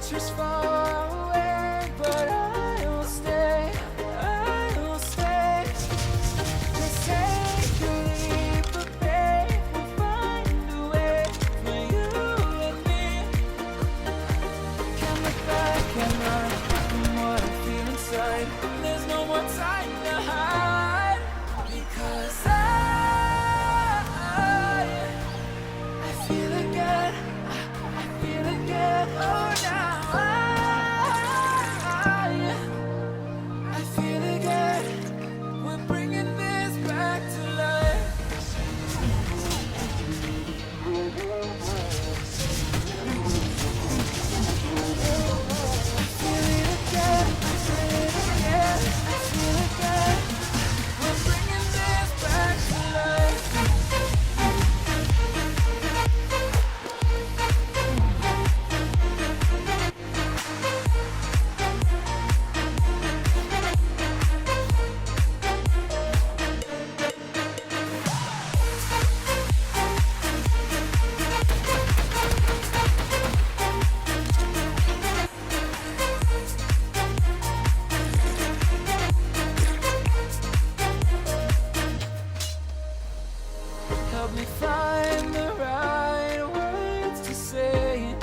future's far away, but I will stay, I will stay. Just take a leap of faith, we'll find a way for you and me. Can't look back and run from what I feel inside. There's no more time to hide, because I feel again, I feel again. Oh, now I feel again. We're bringing this back to life. I feel it again, I feel it again, I feel again. We're bringing this back to life. Help me find the right words to say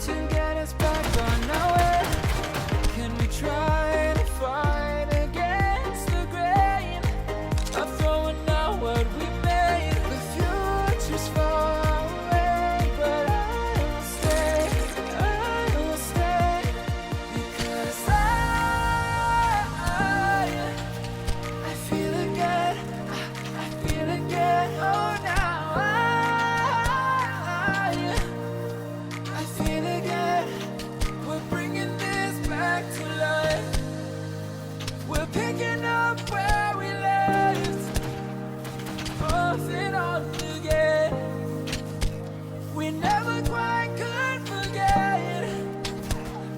to get us back on our way. Can we try to fight against the grain of throwing out what we made? The future's far away, but I will stay, I will stay, because I feel again, I feel again. Oh, now I feel again. We're bringing this back to life. We're picking up where we left off and on again. We never quite could forget,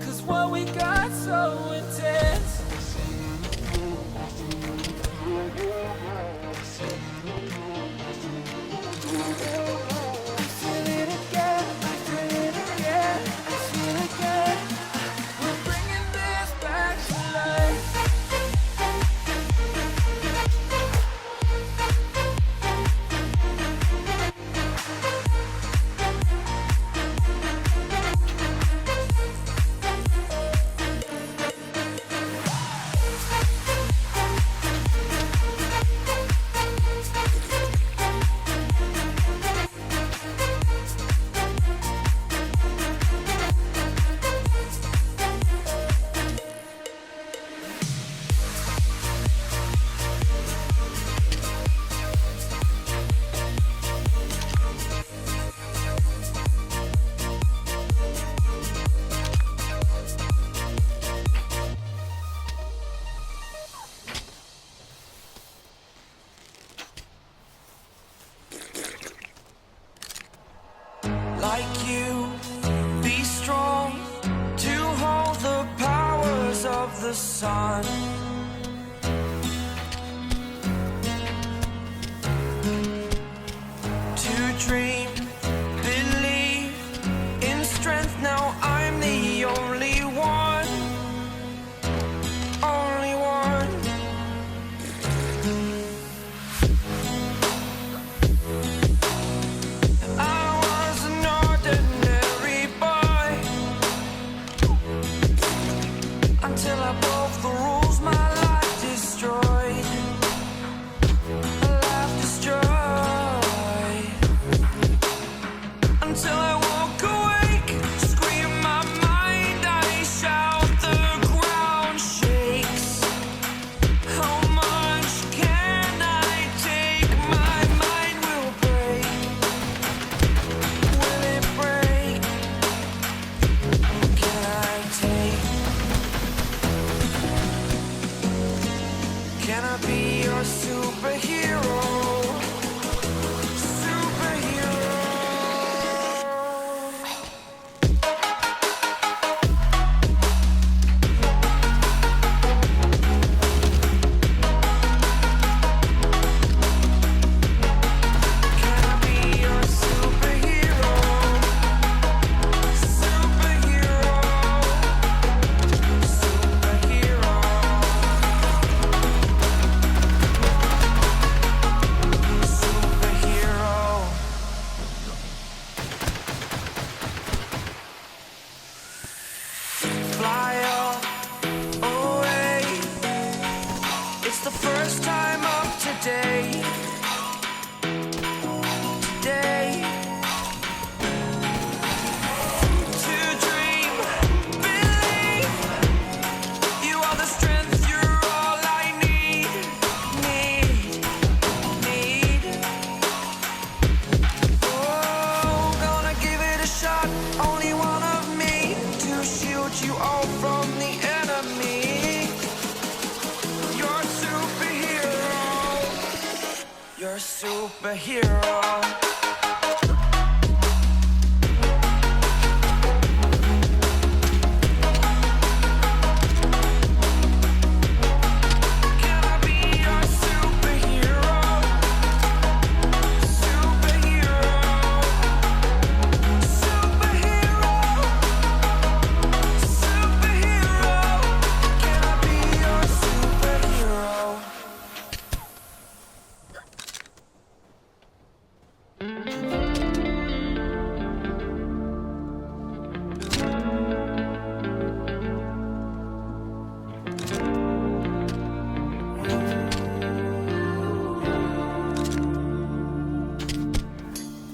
'cause what we got so intense. I feel it again, I feel it again, I feel it again. We're bringing this back to life. Like you, be strong to hold the powers of the sun. To dream, believe in strength. Now I'm the only one, only one. I was an ordinary boy until I broke the rules. My you all from the enemy. You're a superhero. You're a superhero.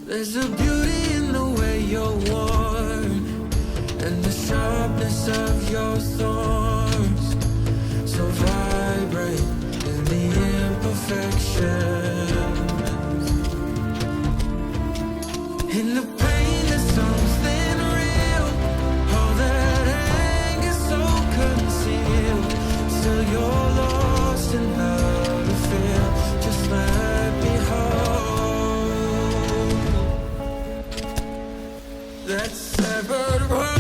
There's a beauty in the way you're worn, and the sharpness of your thorns, so vibrant in the imperfections. In the pain there's something real, all that anger so concealed. Still you're lost in how to feel, just let me hold that severed heart.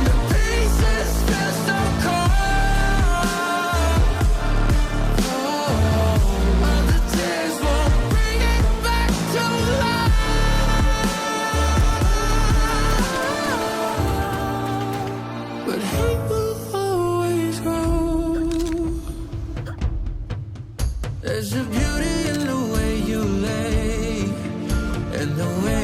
The pieces still so cold. All the tears won't bring it back to life. But hate will always grow. There's a beauty in the way you lay, and the way